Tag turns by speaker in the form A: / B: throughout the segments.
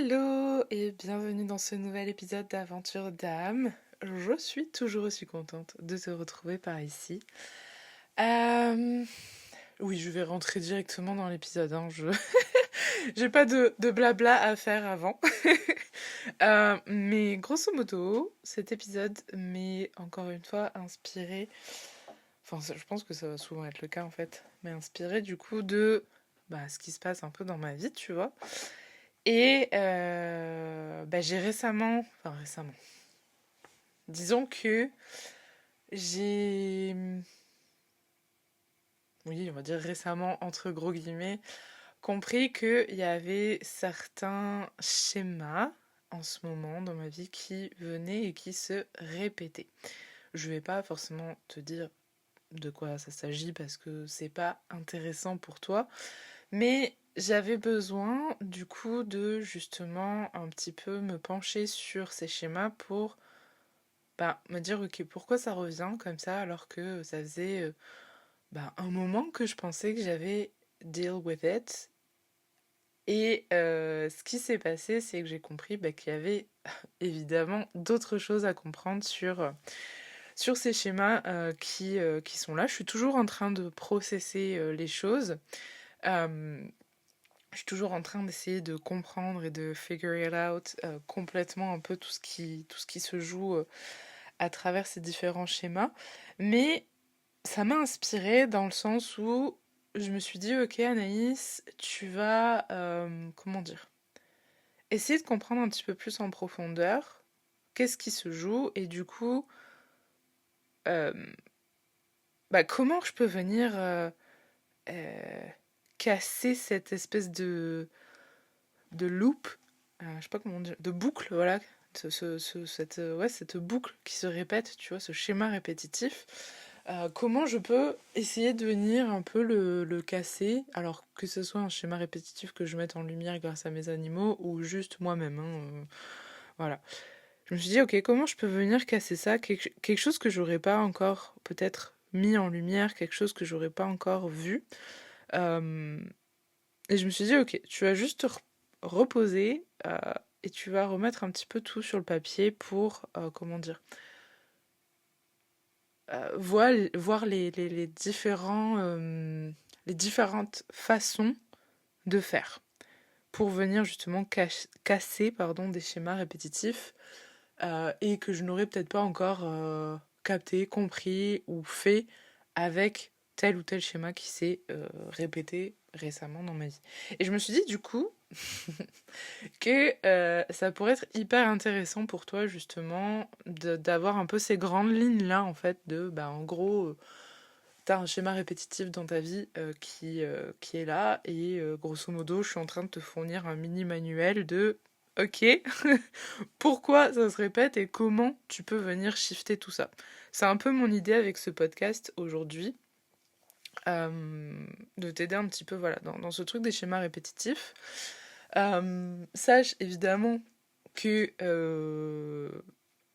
A: Hello et bienvenue dans ce nouvel épisode d'Aventure d'âme. Je suis toujours aussi contente de te retrouver par ici. Euh, Oui, je vais rentrer directement dans l'épisode. J'ai pas de blabla à faire avant. Mais grosso modo, cet épisode m'est encore une fois inspiré. Enfin, je pense que ça va souvent être le cas en fait. Mais inspiré du coup de ce qui se passe un peu dans ma vie, tu vois. Et j'ai récemment, disons que j'ai, oui, on va dire récemment, entre gros guillemets, compris qu'il y avait certains schémas en ce moment dans ma vie qui venaient et qui se répétaient. Je vais pas forcément te dire de quoi ça s'agit parce que c'est pas intéressant pour toi, mais j'avais besoin du coup de justement un petit peu me pencher sur ces schémas pour me dire ok pourquoi ça revient comme ça alors que ça faisait un moment que je pensais que j'avais deal with it. Et ce qui s'est passé, c'est que j'ai compris qu'il y avait évidemment d'autres choses à comprendre sur ces schémas qui sont là. Je suis toujours en train de processer les choses. Euh, je suis toujours en train d'essayer de comprendre et de figure it out complètement un peu tout ce qui se joue à travers ces différents schémas. Mais ça m'a inspirée dans le sens où je me suis dit, ok Anaïs, tu vas, comment dire, essayer de comprendre un petit peu plus en profondeur qu'est-ce qui se joue et du coup, euh, comment je peux venir euh, casser cette espèce de loop, je sais pas comment dire, de boucle, voilà, cette boucle qui se répète, tu vois, ce schéma répétitif. Comment je peux essayer de venir un peu le casser, alors que ce soit un schéma répétitif que je mette en lumière grâce à mes animaux ou juste moi-même, hein, voilà. Je me suis dit, ok, comment je peux venir casser ça, quelque chose que j'aurais pas encore peut-être mis en lumière, quelque chose que j'aurais pas encore vu. Euh, et je me suis dit, ok, tu vas juste te reposer et tu vas remettre un petit peu tout sur le papier pour, comment dire, voir les les différentes façons de faire pour venir justement casser pardon, des schémas répétitifs et que je n'aurais peut-être pas encore capté, compris ou fait avec tel ou tel schéma qui s'est répété récemment dans ma vie. Et je me suis dit du coup que ça pourrait être hyper intéressant pour toi justement d'avoir un peu ces grandes lignes là en fait de en gros t'as un schéma répétitif dans ta vie qui est là et grosso modo je suis en train de te fournir un mini manuel de ok pourquoi ça se répète et comment tu peux venir shifter tout ça. C'est un peu mon idée avec ce podcast aujourd'hui, de t'aider un petit peu voilà, dans ce truc des schémas répétitifs. Sache évidemment que...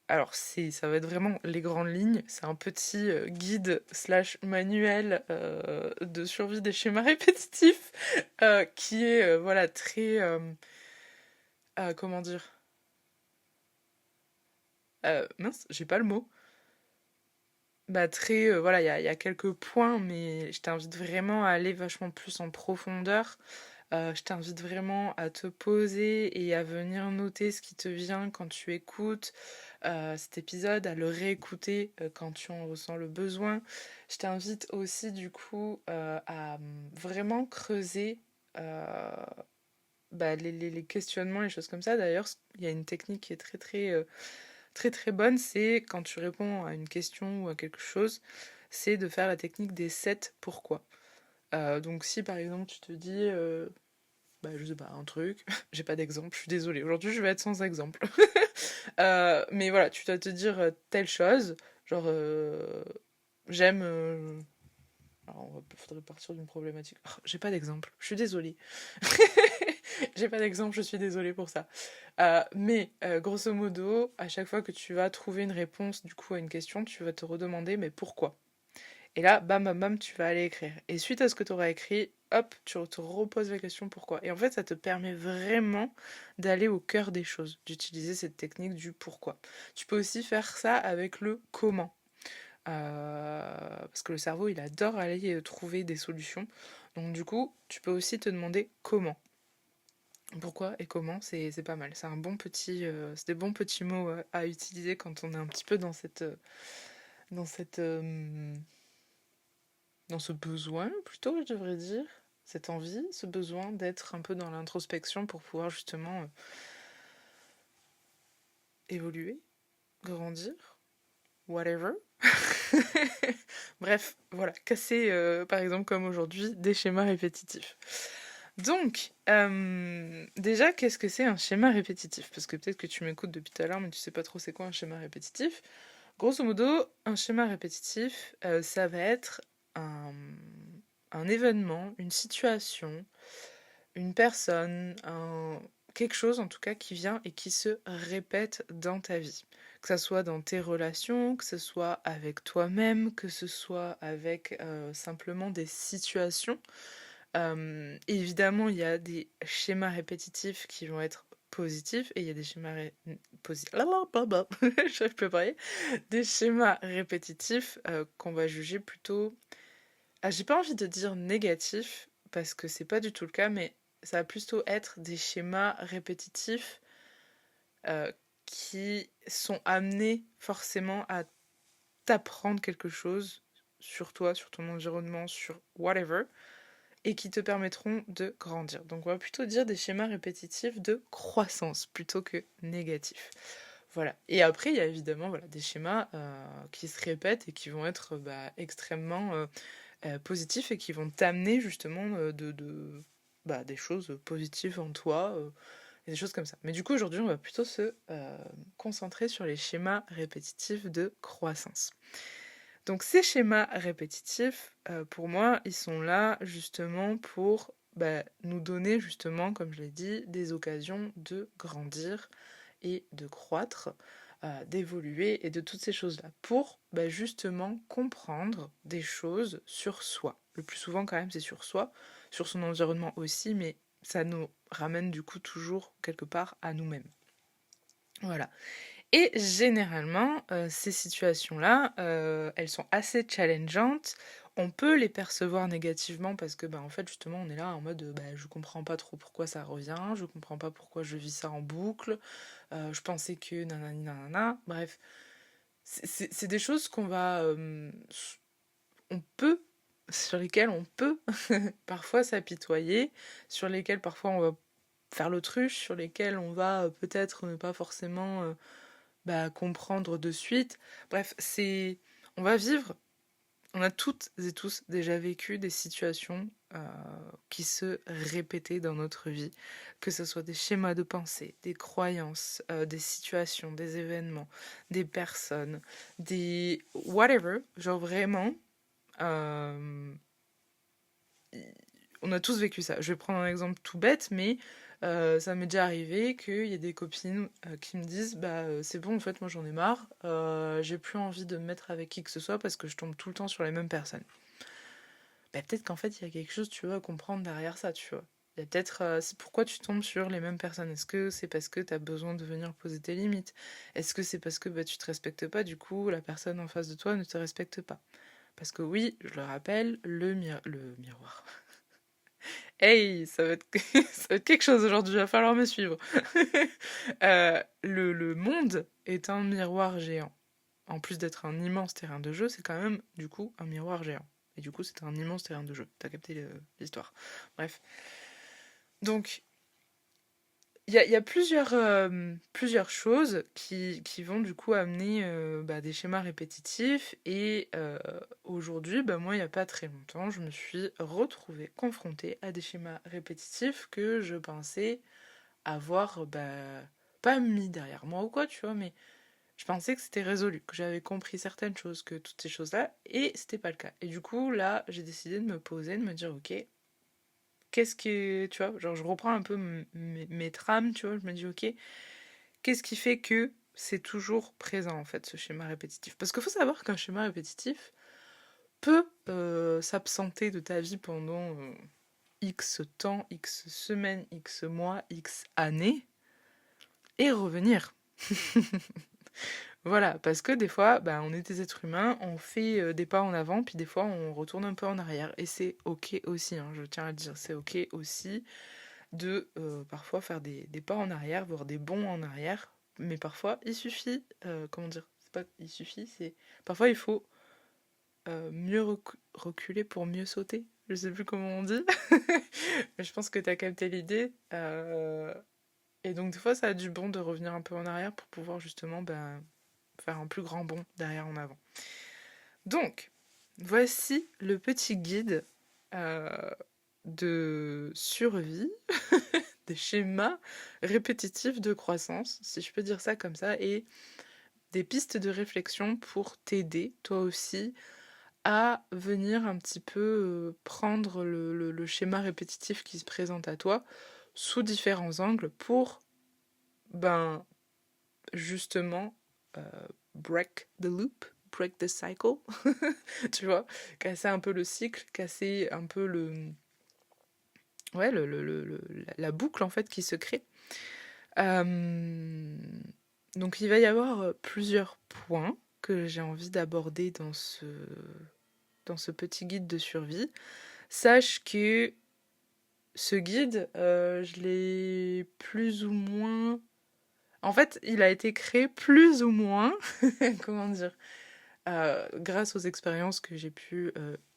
A: alors ça va être vraiment les grandes lignes, c'est un petit guide slash manuel de survie des schémas répétitifs qui est voilà très... comment dire mince, j'ai pas le mot. Très, voilà, il y a quelques points, mais je t'invite vraiment à aller vachement plus en profondeur. Je t'invite vraiment à te poser et à venir noter ce qui te vient quand tu écoutes cet épisode, à le réécouter quand tu en ressens le besoin. Je t'invite aussi du coup à vraiment creuser les questionnements, les choses comme ça. D'ailleurs, il y a une technique qui est très très bonne, c'est quand tu réponds à une question ou à quelque chose, c'est de faire la technique des 7 pourquoi. Donc si par exemple tu te dis, je sais pas, un truc, j'ai pas d'exemple, je suis désolée, aujourd'hui je vais être sans exemple. Mais voilà, tu dois te dire telle chose, genre j'aime... alors, faudrait partir d'une problématique. Oh, j'ai pas d'exemple, je suis désolée. J'ai pas d'exemple, je suis désolée pour ça. Mais grosso modo, à chaque fois que tu vas trouver une réponse du coup à une question, tu vas te redemander mais pourquoi? Et là, bam, bam, bam, tu vas aller écrire. Et suite à ce que tu auras écrit, hop, tu te reposes la question pourquoi. Et en fait, ça te permet vraiment d'aller au cœur des choses, d'utiliser cette technique du pourquoi. Tu peux aussi faire ça avec le comment. Parce que le cerveau, il adore aller trouver des solutions. Donc du coup, tu peux aussi te demander comment. Pourquoi et comment, c'est pas mal. C'est un bon petit, c'est des bons petits mots à utiliser quand on est un petit peu dans cette, dans ce besoin plutôt, je devrais dire, cette envie, ce besoin d'être un peu dans l'introspection pour pouvoir justement évoluer, grandir, whatever. Bref, voilà, casser par exemple comme aujourd'hui des schémas répétitifs. Donc, déjà, qu'est-ce que c'est un schéma répétitif? Parce que peut-être que tu m'écoutes depuis tout à l'heure, mais tu sais pas trop c'est quoi un schéma répétitif. Grosso modo, un schéma répétitif, ça va être un, un événement, une situation, une personne, quelque chose en tout cas qui vient et qui se répète dans ta vie. Que ce soit dans tes relations, que ce soit avec toi-même, que ce soit avec simplement des situations. Évidemment, il y a des schémas répétitifs qui vont être positifs et il y a des schémas positifs. Je peux parler. Des schémas répétitifs qu'on va juger plutôt. Ah, j'ai pas envie de dire négatifs parce que c'est pas du tout le cas, mais ça va plutôt être des schémas répétitifs euh, qui sont amenés forcément à t'apprendre quelque chose sur toi, sur ton environnement, sur whatever, et qui te permettront de grandir. Donc on va plutôt dire des schémas répétitifs de croissance plutôt que négatifs. Voilà. Et après, il y a évidemment voilà, des schémas qui se répètent et qui vont être extrêmement positifs et qui vont t'amener justement des choses positives en toi, et des choses comme ça. Mais du coup, aujourd'hui, on va plutôt se concentrer sur les schémas répétitifs de croissance. Donc ces schémas répétitifs, pour moi, ils sont là justement pour nous donner justement, comme je l'ai dit, des occasions de grandir et de croître, d'évoluer et de toutes ces choses-là, pour justement comprendre des choses sur soi. Le plus souvent quand même c'est sur soi, sur son environnement aussi, mais ça nous ramène du coup toujours quelque part à nous-mêmes. Voilà. Et généralement, ces situations-là, elles sont assez challengeantes. On peut les percevoir négativement parce que, en fait, justement, on est là en mode, je comprends pas trop pourquoi ça revient, je comprends pas pourquoi je vis ça en boucle, je pensais que nanani nanana. Bref, c'est des choses on peut, sur lesquelles on peut parfois s'apitoyer, sur lesquelles parfois on va faire l'autruche, sur lesquelles on va peut-être ne pas forcément comprendre de suite. Bref, on va vivre, on a toutes et tous déjà vécu des situations qui se répétaient dans notre vie, que ce soit des schémas de pensée, des croyances, des situations, des événements, des personnes, des whatever, genre vraiment, euh, on a tous vécu ça. Je vais prendre un exemple tout bête, mais ça m'est déjà arrivé qu'il y ait des copines qui me disent c'est bon, en fait, moi j'en ai marre, j'ai plus envie de me mettre avec qui que ce soit parce que je tombe tout le temps sur les mêmes personnes. Peut-être qu'en fait, il y a quelque chose, tu vois, à comprendre derrière ça, tu vois. Il y a peut-être. C'est pourquoi tu tombes sur les mêmes personnes. Est-ce que c'est parce que tu as besoin de venir poser tes limites? Est-ce que c'est parce que tu te respectes pas, du coup, la personne en face de toi ne te respecte pas? Parce que oui, je le rappelle, le miroir. Hey, ça va être, ça va être quelque chose aujourd'hui, il va falloir me suivre. Le monde est un miroir géant. En plus d'être un immense terrain de jeu, c'est quand même, du coup, un miroir géant. Et du coup, c'est un immense terrain de jeu. T'as capté l'histoire. Bref. Donc, il y a plusieurs choses qui vont du coup amener des schémas répétitifs. Et aujourd'hui, moi, il n'y a pas très longtemps, je me suis retrouvée confrontée à des schémas répétitifs que je pensais avoir pas mis derrière moi ou quoi, tu vois, mais je pensais que c'était résolu, que j'avais compris certaines choses, que toutes ces choses-là, et c'était pas le cas. Et du coup, là, j'ai décidé de me poser, de me dire, ok, qu'est-ce qui, tu vois, genre je reprends un peu mes trames, tu vois, je me dis, ok, qu'est-ce qui fait que c'est toujours présent, en fait, ce schéma répétitif? Parce qu'il faut savoir qu'un schéma répétitif peut s'absenter de ta vie pendant X temps, X semaines, X mois, X années, et revenir. Voilà, parce que des fois, bah, on est des êtres humains, on fait des pas en avant, puis des fois on retourne un peu en arrière. Et c'est ok aussi, hein, je tiens à le dire, c'est ok aussi de parfois faire des pas en arrière, voire des bonds en arrière. Mais parfois, il suffit, comment dire, c'est pas il suffit, c'est parfois il faut mieux reculer pour mieux sauter. Je sais plus comment on dit, mais je pense que t'as capté l'idée. Et donc des fois, ça a du bon de revenir un peu en arrière pour pouvoir justement faire un plus grand bond derrière en avant. Donc, voici le petit guide de survie, des schémas répétitifs de croissance, si je peux dire ça comme ça, et des pistes de réflexion pour t'aider, toi aussi, à venir un petit peu prendre le schéma répétitif qui se présente à toi sous différents angles pour, ben, justement, break the loop, break the cycle, tu vois, casser un peu le cycle, casser un peu ouais, la boucle en fait qui se crée. Donc il va y avoir plusieurs points que j'ai envie d'aborder dans ce petit guide de survie. Sache que ce guide, je l'ai plus ou moins... En fait, il a été créé plus ou moins, comment dire, grâce aux expériences que j'ai pu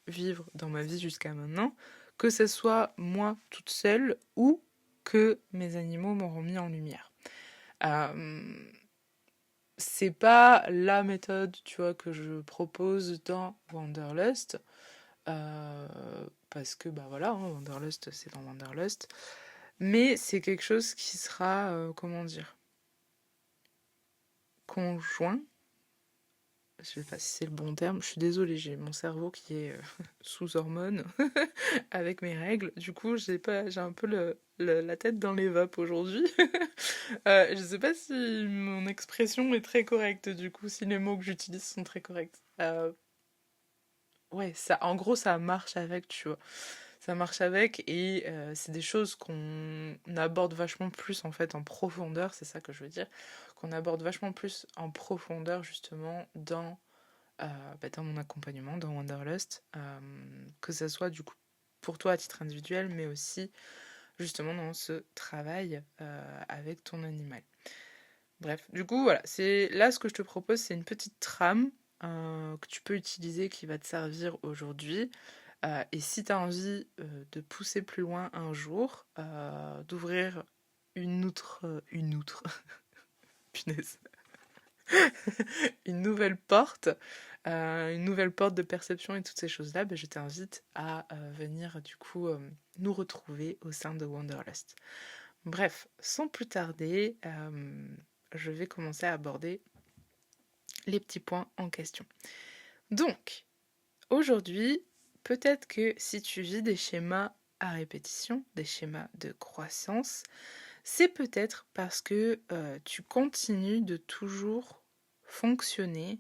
A: vivre dans ma vie jusqu'à maintenant, que ce soit moi toute seule ou que mes animaux m'auront mis en lumière. Euh, c'est pas la méthode, tu vois, que je propose dans Wanderlust, parce que, bah voilà, hein, Wanderlust, c'est dans Wanderlust, mais c'est quelque chose qui sera, comment dire, conjoint. Je sais pas si c'est le bon terme, je suis désolée, j'ai mon cerveau qui est sous hormones avec mes règles. Du coup, j'ai un peu la tête dans les vapes aujourd'hui. Je sais pas si mon expression est très correcte, du coup, si les mots que j'utilise sont très corrects. Ouais, ça, en gros, ça marche avec, tu vois. Ça marche avec et c'est des choses qu'on aborde vachement plus en fait en profondeur, c'est ça que je veux dire, qu'on aborde vachement plus en profondeur justement dans mon accompagnement, dans Wanderlust, que ça soit du coup pour toi à titre individuel, mais aussi justement dans ce travail avec ton animal. Bref, du coup voilà, c'est là ce que je te propose, c'est une petite trame que tu peux utiliser qui va te servir aujourd'hui. Et si tu as envie de pousser plus loin un jour, d'ouvrir une outre, punaise, une nouvelle porte de perception et toutes ces choses-là, je t'invite à venir du coup nous retrouver au sein de Wanderlust. Bref, sans plus tarder, je vais commencer à aborder les petits points en question. Donc, aujourd'hui, peut-être que si tu vis des schémas à répétition, des schémas de croissance, c'est peut-être parce que tu continues de toujours fonctionner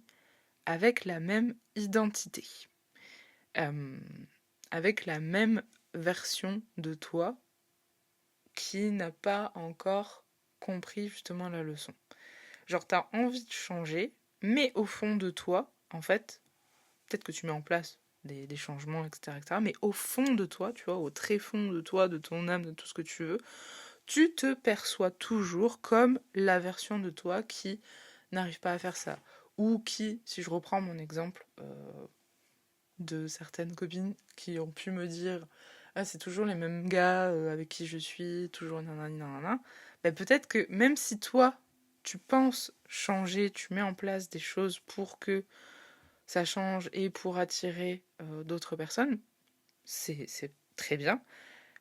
A: avec la même identité, euh, avec la même version de toi qui n'a pas encore compris justement la leçon. Genre, t'as envie de changer, mais au fond de toi, en fait, peut-être que tu mets en place des changements, etc., etc., mais au fond de toi, tu vois, au très fond de toi, de ton âme, de tout ce que tu veux, tu te perçois toujours comme la version de toi qui n'arrive pas à faire ça. Ou qui, si je reprends mon exemple de certaines copines qui ont pu me dire ah, c'est toujours les mêmes gars avec qui je suis, toujours nanana, nanana, bah, peut-être que même si toi, tu penses changer, tu mets en place des choses pour que ça change et pour attirer d'autres personnes, c'est très bien.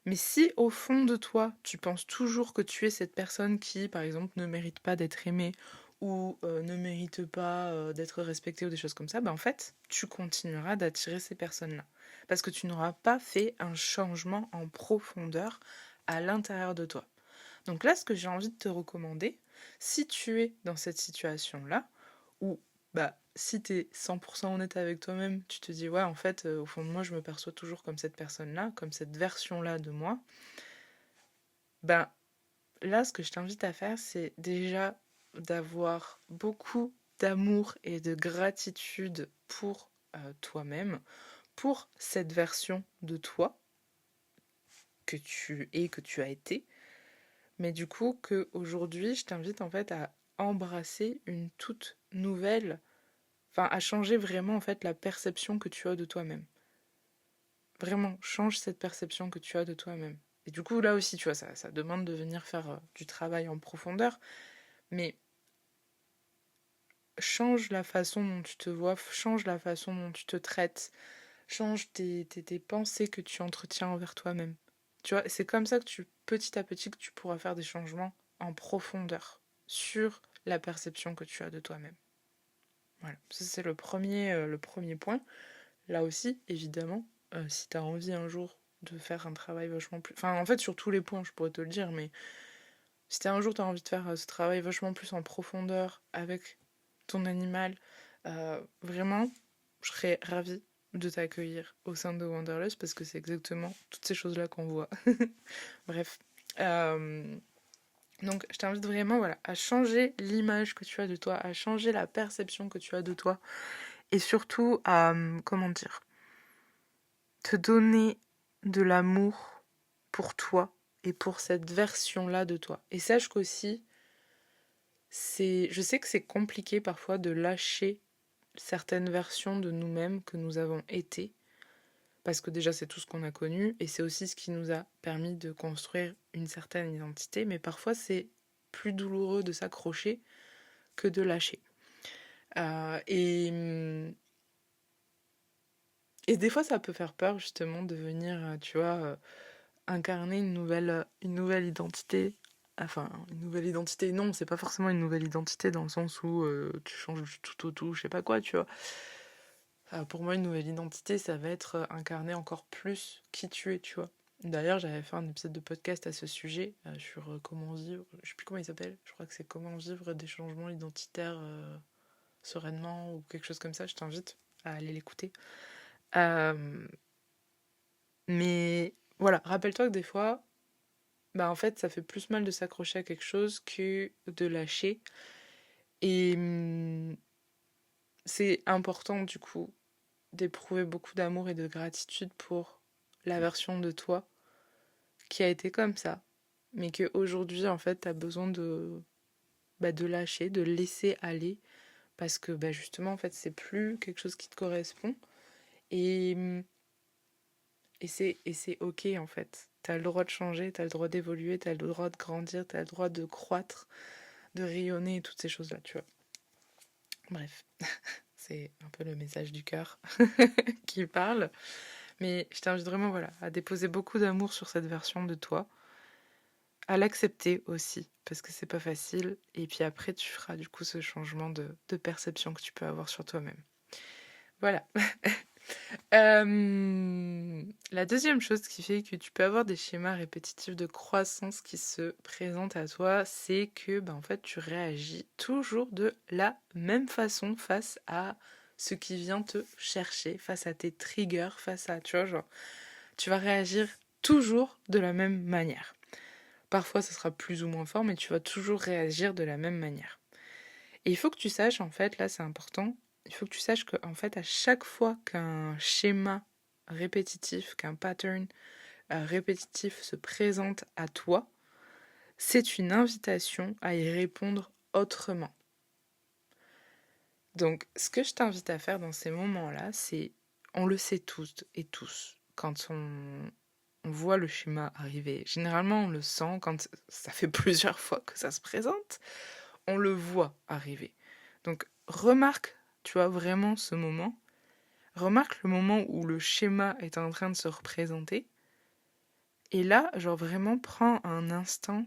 A: Mais si au fond de toi, tu penses toujours que tu es cette personne qui, par exemple, ne mérite pas d'être aimée ou ne mérite pas d'être respectée ou des choses comme ça, en fait, tu continueras d'attirer ces personnes-là. Parce que tu n'auras pas fait un changement en profondeur à l'intérieur de toi. Donc là, ce que j'ai envie de te recommander, si tu es dans cette situation-là, où si t'es 100% honnête avec toi-même, tu te dis, ouais, en fait, au fond de moi, je me perçois toujours comme cette personne-là, comme cette version-là de moi. Ben, là, ce que je t'invite à faire, c'est déjà d'avoir beaucoup d'amour et de gratitude pour toi-même, pour cette version de toi que tu es, que tu as été. Mais du coup, qu'aujourd'hui, je t'invite en fait à embrasser une toute nouvelle, enfin à changer vraiment en fait la perception que tu as de toi-même. Vraiment, change cette perception que tu as de toi-même. Et du coup, là aussi, tu vois, ça demande de venir faire du travail en profondeur, mais change la façon dont tu te vois, change la façon dont tu te traites, change tes pensées que tu entretiens envers toi-même. Tu vois, c'est comme ça que petit à petit, que tu pourras faire des changements en profondeur sur la perception que tu as de toi-même. Voilà, ça c'est le premier point. Là aussi, évidemment, si tu as envie un jour de faire un travail vachement plus... Enfin, en fait, sur tous les points, je pourrais te le dire, mais si un jour tu as envie de faire ce travail vachement plus en profondeur avec ton animal, vraiment, je serais ravie de t'accueillir au sein de Wanderlust parce que c'est exactement toutes ces choses-là qu'on voit. Bref. Donc, je t'invite vraiment voilà, à changer l'image que tu as de toi, à changer la perception que tu as de toi et surtout à, comment dire, te donner de l'amour pour toi et pour cette version-là de toi. Et sache qu'aussi, je sais que c'est compliqué parfois de lâcher certaines versions de nous-mêmes que nous avons été, parce que déjà c'est tout ce qu'on a connu, et c'est aussi ce qui nous a permis de construire une certaine identité, mais parfois c'est plus douloureux de s'accrocher que de lâcher. Euh, et, et des fois ça peut faire peur justement de venir, tu vois, incarner une nouvelle identité. Enfin, une nouvelle identité, non, c'est pas forcément une nouvelle identité dans le sens où tu changes du tout au tout, je sais pas quoi, tu vois. Pour moi, une nouvelle identité, ça va être incarner encore plus qui tu es, tu vois. D'ailleurs, j'avais fait un épisode de podcast à ce sujet, sur comment vivre, je sais plus comment il s'appelle, je crois que c'est comment vivre des changements identitaires sereinement ou quelque chose comme ça, je t'invite à aller l'écouter. Euh, mais voilà, rappelle-toi que des fois, en fait, ça fait plus mal de s'accrocher à quelque chose que de lâcher. Et c'est important, du coup, d'éprouver beaucoup d'amour et de gratitude pour la version de toi qui a été comme ça, mais qu'aujourd'hui, en fait, t'as besoin de lâcher, de laisser aller, parce que justement, en fait, c'est plus quelque chose qui te correspond. Et, et c'est ok, en fait. T'as le droit de changer, t'as le droit d'évoluer, t'as le droit de grandir, t'as le droit de croître, de rayonner et toutes ces choses-là, tu vois. Bref, c'est un peu le message du cœur qui parle. Mais je t'invite vraiment voilà, à déposer beaucoup d'amour sur cette version de toi, à l'accepter aussi, parce que c'est pas facile. Et puis après, tu feras du coup ce changement de perception que tu peux avoir sur toi-même. Voilà. La deuxième chose qui fait que tu peux avoir des schémas répétitifs de croissance qui se présentent à toi, c'est que en fait, tu réagis toujours de la même façon face à ce qui vient te chercher, face à tes triggers, face à, tu vois, genre, tu vas réagir toujours de la même manière. Parfois, ça sera plus ou moins fort, mais tu vas toujours réagir de la même manière. Et il faut que tu saches, en fait, là c'est important, il faut que tu saches que, en fait, à chaque fois qu'un schéma répétitif, qu'un pattern répétitif se présente à toi, c'est une invitation à y répondre autrement. Donc, ce que je t'invite à faire dans ces moments-là, c'est, on le sait tous et tous, quand on voit le schéma arriver. Généralement, on le sent quand ça fait plusieurs fois que ça se présente, on le voit arriver. Donc, remarque, tu vois, vraiment ce moment. Remarque le moment où le schéma est en train de se représenter. Et là, genre vraiment, prends un instant.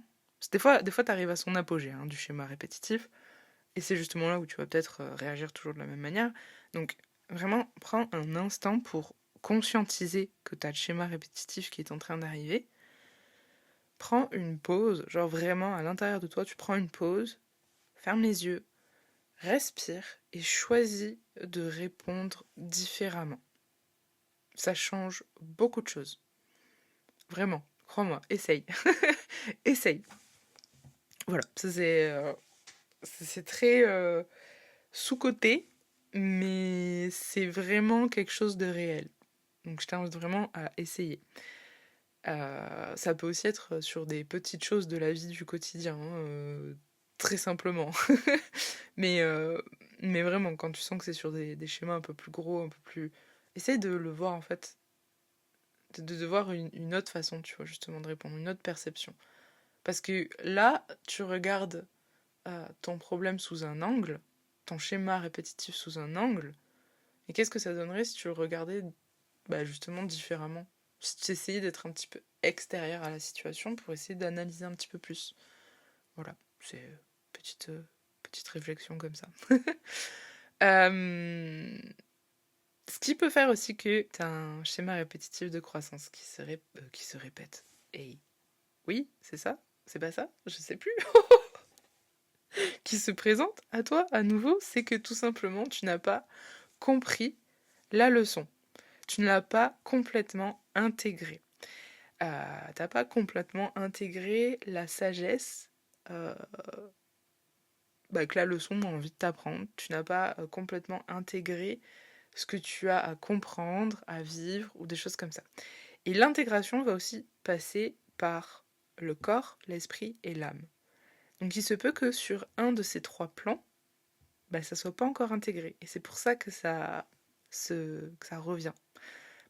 A: Des fois t'arrives à son apogée du schéma répétitif. Et c'est justement là où tu vas peut-être réagir toujours de la même manière. Donc, vraiment, prends un instant pour conscientiser que tu as le schéma répétitif qui est en train d'arriver. Prends une pause, genre vraiment à l'intérieur de toi, tu prends une pause, ferme les yeux, respire et choisis de répondre différemment. Ça change beaucoup de choses. Vraiment, crois-moi, essaye. Essaye. Voilà, ça c'est très sous-coté, mais c'est vraiment quelque chose de réel. Donc je t'invite vraiment à essayer. Ça peut aussi être sur des petites choses de la vie du quotidien, hein, très simplement. mais, euh, mais vraiment, quand tu sens que c'est sur des schémas un peu plus gros, un peu plus... Essaye de le voir en fait, de voir une autre façon, tu vois, justement, de répondre, une autre perception. Parce que là, tu regardes ton problème sous un angle, ton schéma répétitif sous un angle, et qu'est-ce que ça donnerait si tu le regardais justement différemment? Si tu essayais d'être un petit peu extérieur à la situation pour essayer d'analyser un petit peu plus. Voilà, c'est petite réflexion comme ça. Ce qui peut faire aussi que tu as un schéma répétitif de croissance qui se répète. Et oui, c'est ça? C'est pas ça? Je sais plus. Qui se présente à toi à nouveau, c'est que tout simplement tu n'as pas compris la leçon. Tu ne l'as pas complètement intégrée. T'as pas complètement intégré la sagesse que la leçon a envie de t'apprendre. Tu n'as pas complètement intégré ce que tu as à comprendre, à vivre, ou des choses comme ça. Et l'intégration va aussi passer par le corps, l'esprit et l'âme. Donc il se peut que sur un de ces trois plans, ça soit pas encore intégré. Et c'est pour ça que que ça revient.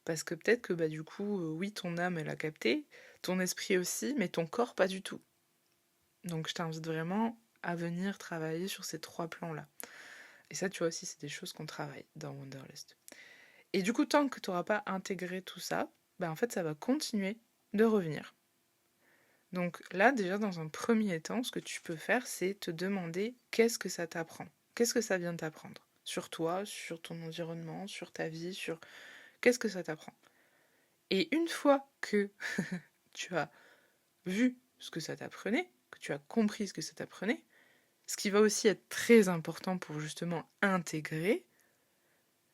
A: Parce que peut-être que du coup, oui, ton âme, elle a capté, ton esprit aussi, mais ton corps, pas du tout. Donc je t'invite vraiment à venir travailler sur ces trois plans-là. Et ça, tu vois aussi, c'est des choses qu'on travaille dans Wanderlust. Et du coup, tant que tu n'auras pas intégré tout ça, en fait, ça va continuer de revenir. Donc là, déjà, dans un premier temps, ce que tu peux faire, c'est te demander qu'est-ce que ça t'apprend. Qu'est-ce que ça vient t'apprendre sur toi, sur ton environnement, sur ta vie, sur... Qu'est-ce que ça t'apprend? Et une fois que tu as vu ce que ça t'apprenait, que tu as compris ce que ça t'apprenait, ce qui va aussi être très important pour justement intégrer,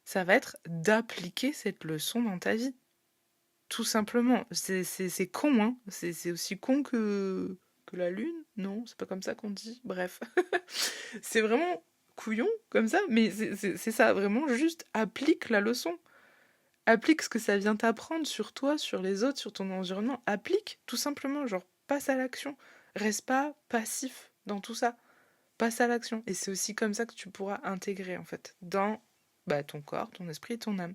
A: ça va être d'appliquer cette leçon dans ta vie. Tout simplement. C'est con, hein. C'est aussi con que la lune. Non, c'est pas comme ça qu'on dit. Bref. C'est vraiment couillon comme ça, mais c'est ça. Vraiment, juste applique la leçon. Applique ce que ça vient t'apprendre sur toi, sur les autres, sur ton environnement. Applique, tout simplement. Genre, passe à l'action. Reste pas passif dans tout ça. Passe à l'action. Et c'est aussi comme ça que tu pourras intégrer, en fait, dans ton corps, ton esprit et ton âme.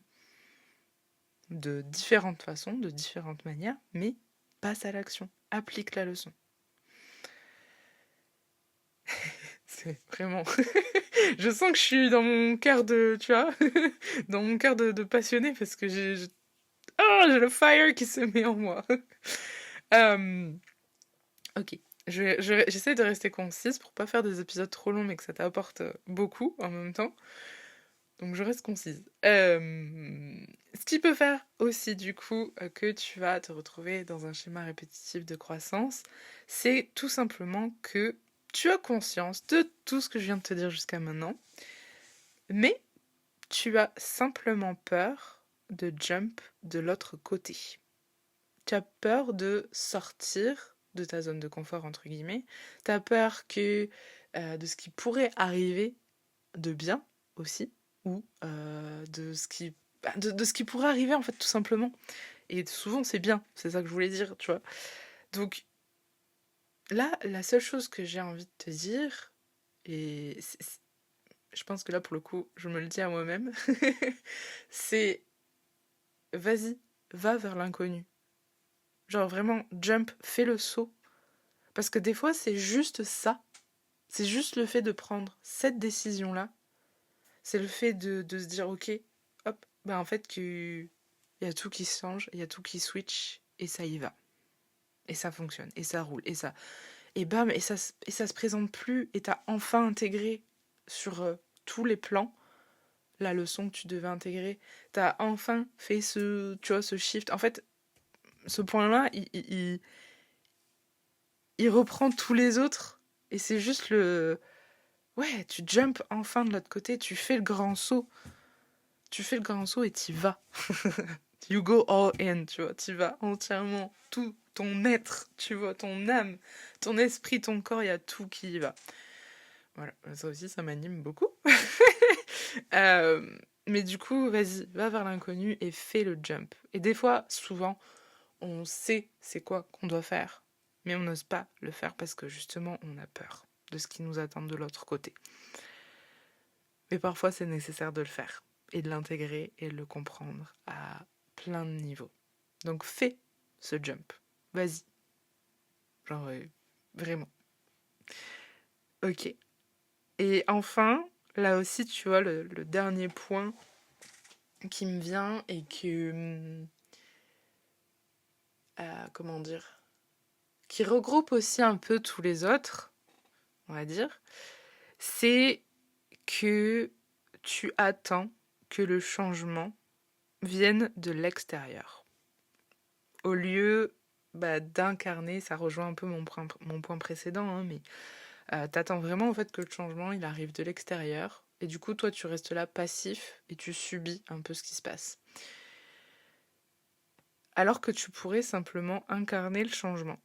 A: De différentes façons, de différentes manières, mais passe à l'action. Applique la leçon. C'est vraiment... je sens que je suis dans mon cœur de... Tu vois dans mon cœur de passionné parce que j'ai le fire qui se met en moi. Ok. J'essaie de rester concise pour pas faire des épisodes trop longs mais que ça t'apporte beaucoup en même temps. Donc je reste concise. Ce qui peut faire aussi du coup que tu vas te retrouver dans un schéma répétitif de croissance, c'est tout simplement que tu as conscience de tout ce que je viens de te dire jusqu'à maintenant, mais tu as simplement peur de jump de l'autre côté. Tu as peur de sortir de ta zone de confort, entre guillemets. Tu as peur que de ce qui pourrait arriver de bien aussi, ou de ce qui pourrait arriver, en fait, tout simplement. Et souvent, c'est bien, c'est ça que je voulais dire, tu vois. Donc, là, la seule chose que j'ai envie de te dire, et je pense que là, pour le coup, je me le dis à moi-même, c'est vas-y, va vers l'inconnu. Genre vraiment, jump, fais le saut. Parce que des fois, c'est juste ça. C'est juste le fait de prendre cette décision-là. C'est le fait de se dire, ok, hop, en fait, il y a tout qui se change, il y a tout qui switch, et ça y va. Et ça fonctionne, et ça roule, et ça... Et bam, et ça se présente plus, et t'as enfin intégré sur tous les plans la leçon que tu devais intégrer. T'as enfin fait ce shift. En fait, ce point-là, il reprend tous les autres, et c'est juste Ouais, tu jumps enfin de l'autre côté, tu fais le grand saut. Tu fais le grand saut et t'y vas. You go all in, tu vois, t'y vas entièrement. Tout ton être, tu vois, ton âme, ton esprit, ton corps, il y a tout qui y va. Voilà, ça aussi, ça m'anime beaucoup. Mais du coup, vas-y, va vers l'inconnu et fais le jump. Et des fois, souvent, on sait c'est quoi qu'on doit faire, mais on n'ose pas le faire parce que justement, on a peur de ce qui nous attend de l'autre côté. Mais parfois, c'est nécessaire de le faire et de l'intégrer et de le comprendre à plein de niveaux. Donc, fais ce jump. Vas-y. Genre, vraiment. Ok. Et enfin, là aussi, tu vois, le dernier point qui me vient et que... comment dire, qui regroupe aussi un peu tous les autres, on va dire, c'est que tu attends que le changement vienne de l'extérieur. Au lieu d'incarner, ça rejoint un peu mon point précédent, hein, mais t'attends vraiment en fait que le changement il arrive de l'extérieur, et du coup toi tu restes là passif et tu subis un peu ce qui se passe. Alors que tu pourrais simplement incarner le changement.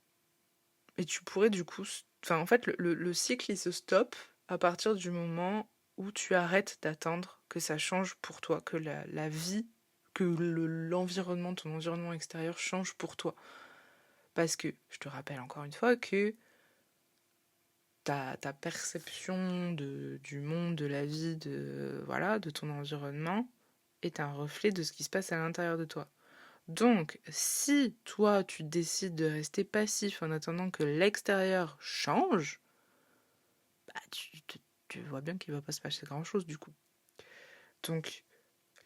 A: Et tu pourrais du coup... Enfin, en fait, le cycle, il se stoppe à partir du moment où tu arrêtes d'attendre que ça change pour toi, que la vie, que l'environnement, ton environnement extérieur change pour toi. Parce que, je te rappelle encore une fois que ta perception du monde, de la vie, voilà, de ton environnement est un reflet de ce qui se passe à l'intérieur de toi. Donc, si toi, tu décides de rester passif en attendant que l'extérieur change, bah, tu vois bien qu'il ne va pas se passer grand-chose du coup. Donc,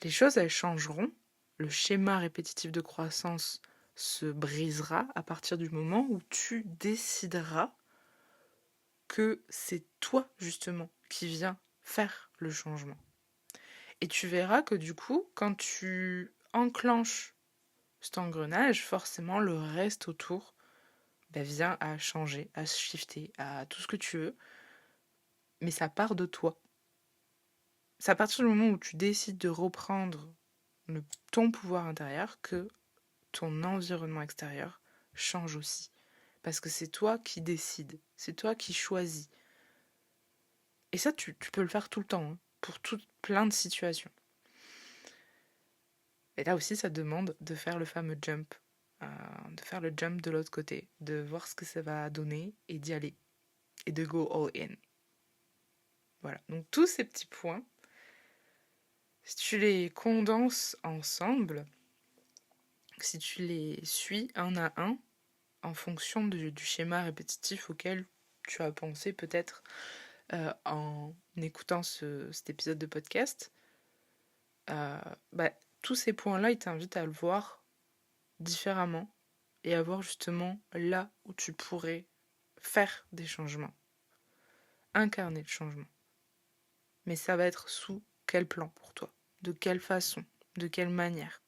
A: les choses, elles changeront. Le schéma répétitif de croissance se brisera à partir du moment où tu décideras que c'est toi, justement, qui viens faire le changement. Et tu verras que du coup, quand tu enclenches cet engrenage, forcément, le reste autour vient à changer, à shifter, à tout ce que tu veux. Mais ça part de toi. C'est à partir du moment où tu décides de reprendre ton pouvoir intérieur que ton environnement extérieur change aussi. Parce que c'est toi qui décides, c'est toi qui choisis. Et ça, tu peux le faire tout le temps, hein, pour plein de situations. Et là aussi, ça demande de faire le fameux jump, de faire le jump de l'autre côté, de voir ce que ça va donner et d'y aller, et de go all in. Voilà, donc tous ces petits points, si tu les condenses ensemble, si tu les suis un à un, en fonction du schéma répétitif auquel tu as pensé peut-être en écoutant cet épisode de podcast, euh, bah, tous ces points-là, ils t'invitent à le voir différemment et à voir justement là où tu pourrais faire des changements, incarner le changement. Mais ça va être sous quel plan pour toi, de quelle façon, de quelle manière.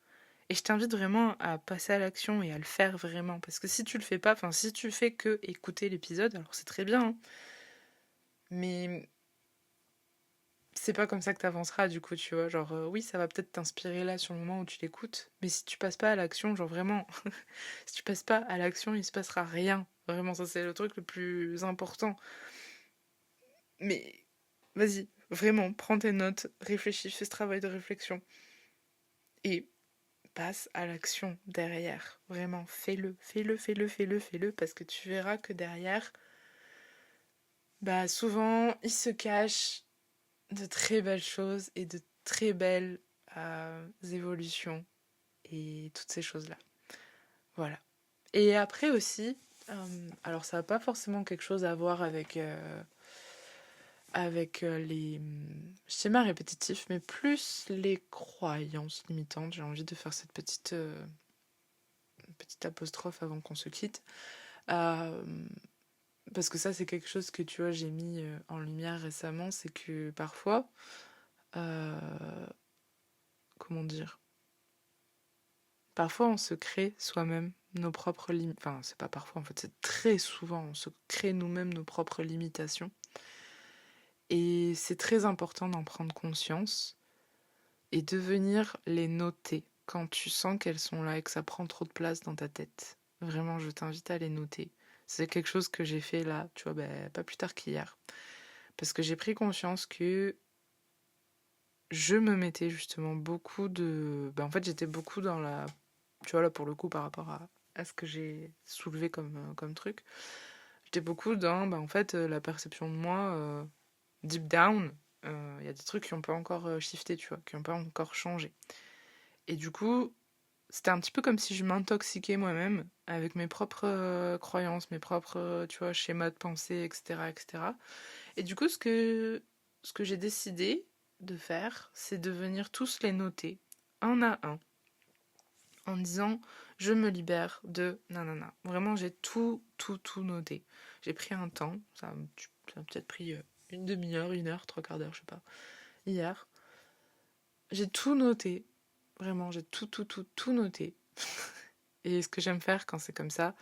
A: Et je t'invite vraiment à passer à l'action et à le faire vraiment. Parce que si tu le fais pas, enfin si tu fais que écouter l'épisode, alors c'est très bien, hein, mais c'est pas comme ça que t'avanceras du coup, tu vois. Genre, oui, ça va peut-être t'inspirer là sur le moment où tu l'écoutes, mais si tu passes pas à l'action, genre vraiment, si tu passes pas à l'action, il se passera rien. Vraiment, ça c'est le truc le plus important. Mais vas-y, vraiment, prends tes notes, réfléchis, fais ce travail de réflexion. Et passe à l'action derrière. Vraiment, fais-le, fais-le, fais-le, fais-le, fais-le, parce que tu verras que derrière, bah souvent, il se cache de très belles choses et de très belles évolutions et toutes ces choses-là. Voilà. Et après aussi, alors ça n'a pas forcément quelque chose à voir avec les schémas répétitifs, mais plus les croyances limitantes. J'ai envie de faire cette petite apostrophe avant qu'on se quitte. Euh, Parce que ça, c'est quelque chose que tu vois, j'ai mis en lumière récemment, c'est que parfois, euh, comment dire, parfois on se crée soi-même nos propres limites. Enfin, c'est pas parfois, en fait, c'est très souvent, on se crée nous-mêmes nos propres limitations. Et c'est très important d'en prendre conscience et de venir les noter quand tu sens qu'elles sont là et que ça prend trop de place dans ta tête. Vraiment, je t'invite à les noter. C'est quelque chose que j'ai fait là, tu vois, pas plus tard qu'hier. Parce que j'ai pris conscience que je me mettais justement beaucoup de... en fait, j'étais beaucoup dans la... Tu vois, là, pour le coup, par rapport à ce que j'ai soulevé comme truc, j'étais beaucoup dans, en fait, la perception de moi, deep down. Il y a des trucs qui n'ont pas encore shifté, tu vois, qui n'ont pas encore changé. Et du coup, c'était un petit peu comme si je m'intoxiquais moi-même avec mes propres croyances, mes propres, tu vois, schémas de pensée, etc., etc. Et du coup, ce que j'ai décidé de faire, c'est de venir tous les noter, un à un, en disant, je me libère de nanana. Vraiment, j'ai tout, tout, tout noté. J'ai pris un temps, ça a peut-être pris une demi-heure, une heure, trois quarts d'heure, je sais pas, hier. J'ai tout noté. Vraiment, j'ai tout, tout, tout, tout noté. Et ce que j'aime faire quand c'est comme ça,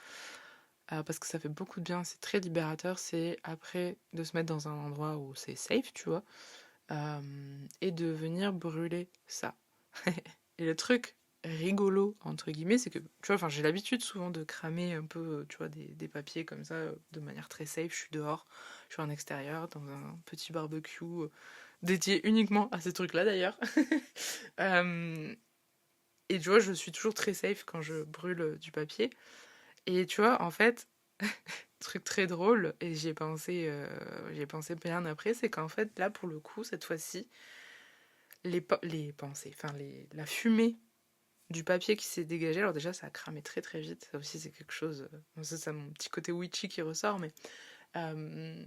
A: parce que ça fait beaucoup de bien, c'est très libérateur, c'est après de se mettre dans un endroit où c'est safe, tu vois, et de venir brûler ça. Et le truc rigolo, entre guillemets, c'est que, tu vois, enfin, j'ai l'habitude souvent de cramer un peu, tu vois, des papiers comme ça, de manière très safe. Je suis dehors, je suis en extérieur, dans un petit barbecue, dédié uniquement à ces trucs-là d'ailleurs. Euh, et tu vois, je suis toujours très safe quand je brûle du papier. Et tu vois, en fait, truc très drôle, et j'y ai pensé bien après, c'est qu'en fait, là, pour le coup, cette fois-ci, les pensées, enfin, la fumée du papier qui s'est dégagé, alors déjà, ça a cramé très très vite, ça aussi, c'est quelque chose, bon, ça, c'est mon petit côté witchy qui ressort, mais euh,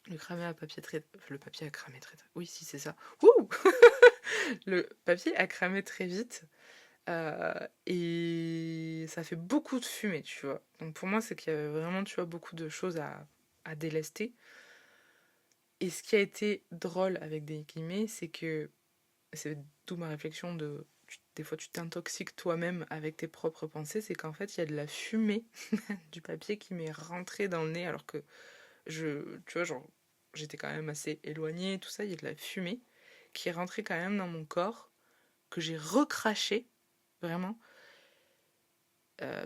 A: le papier a cramé très, très, oui, si, c'est ça. Ouh. Le papier a cramé très vite, et ça fait beaucoup de fumée, tu vois. Donc pour moi, c'est qu'il y avait vraiment, tu vois, beaucoup de choses à délester. Et ce qui a été drôle avec des guillemets, c'est que c'est d'où ma réflexion de des fois tu t'intoxiques toi-même avec tes propres pensées, c'est qu'en fait il y a de la fumée du papier qui m'est rentrée dans le nez alors que tu vois, genre j'étais quand même assez éloignée, tout ça, il y a de la fumée qui est rentrée quand même dans mon corps, que j'ai recraché, vraiment.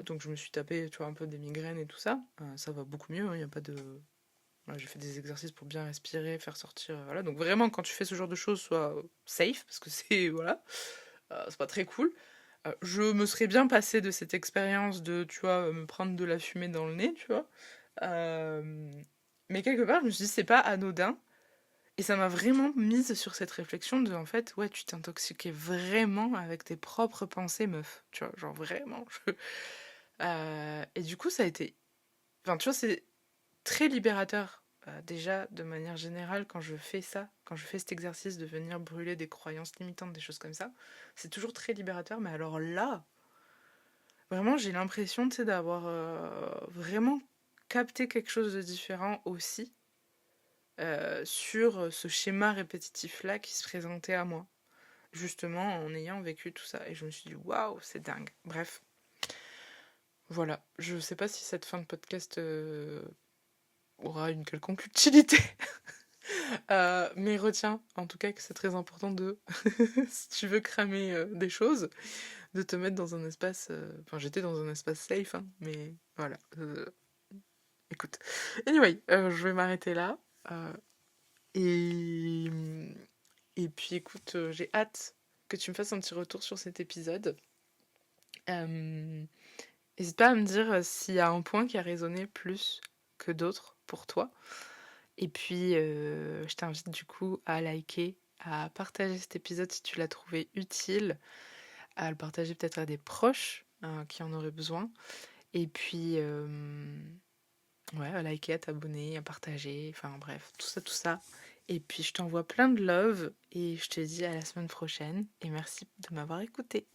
A: Donc je me suis tapé, tu vois, un peu des migraines et tout ça. Ça va beaucoup mieux, il n'y a pas de... Voilà, j'ai fait des exercices pour bien respirer, faire sortir, voilà. Donc vraiment, quand tu fais ce genre de choses, sois safe, parce que c'est, voilà, c'est pas très cool. Je me serais bien passé de cette expérience de, tu vois, me prendre de la fumée dans le nez, tu vois. Euh, mais quelque part, je me suis dit, c'est pas anodin. Et ça m'a vraiment mise sur cette réflexion de, en fait, ouais, tu t'intoxiquais vraiment avec tes propres pensées, meuf. Tu vois, genre vraiment. Et du coup, ça a été... Enfin, tu vois, c'est très libérateur. Déjà, de manière générale, quand je fais ça, quand je fais cet exercice de venir brûler des croyances limitantes, des choses comme ça, c'est toujours très libérateur. Mais alors là, vraiment, j'ai l'impression, tu sais, d'avoir vraiment capté quelque chose de différent aussi sur ce schéma répétitif-là qui se présentait à moi, justement en ayant vécu tout ça. Et je me suis dit, waouh, c'est dingue. Bref, voilà. Je sais pas si cette fin de podcast aura une quelconque utilité. Mais retiens en tout cas que c'est très important de, si tu veux cramer des choses, de te mettre dans un espace. Enfin, j'étais dans un espace safe, hein, mais voilà. Écoute. Anyway, je vais m'arrêter là. euh, et, et puis écoute, j'ai hâte que tu me fasses un petit retour sur cet épisode. Euh, N'hésite pas à me dire s'il y a un point qui a résonné plus que d'autres pour toi. Et puis, je t'invite du coup à liker, à partager cet épisode si tu l'as trouvé utile, à le partager peut-être à des proches qui en auraient besoin. Et puis, ouais, à liker, à t'abonner, à partager, enfin bref, tout ça, tout ça. Et puis, je t'envoie plein de love et je te dis à la semaine prochaine. Et merci de m'avoir écouté.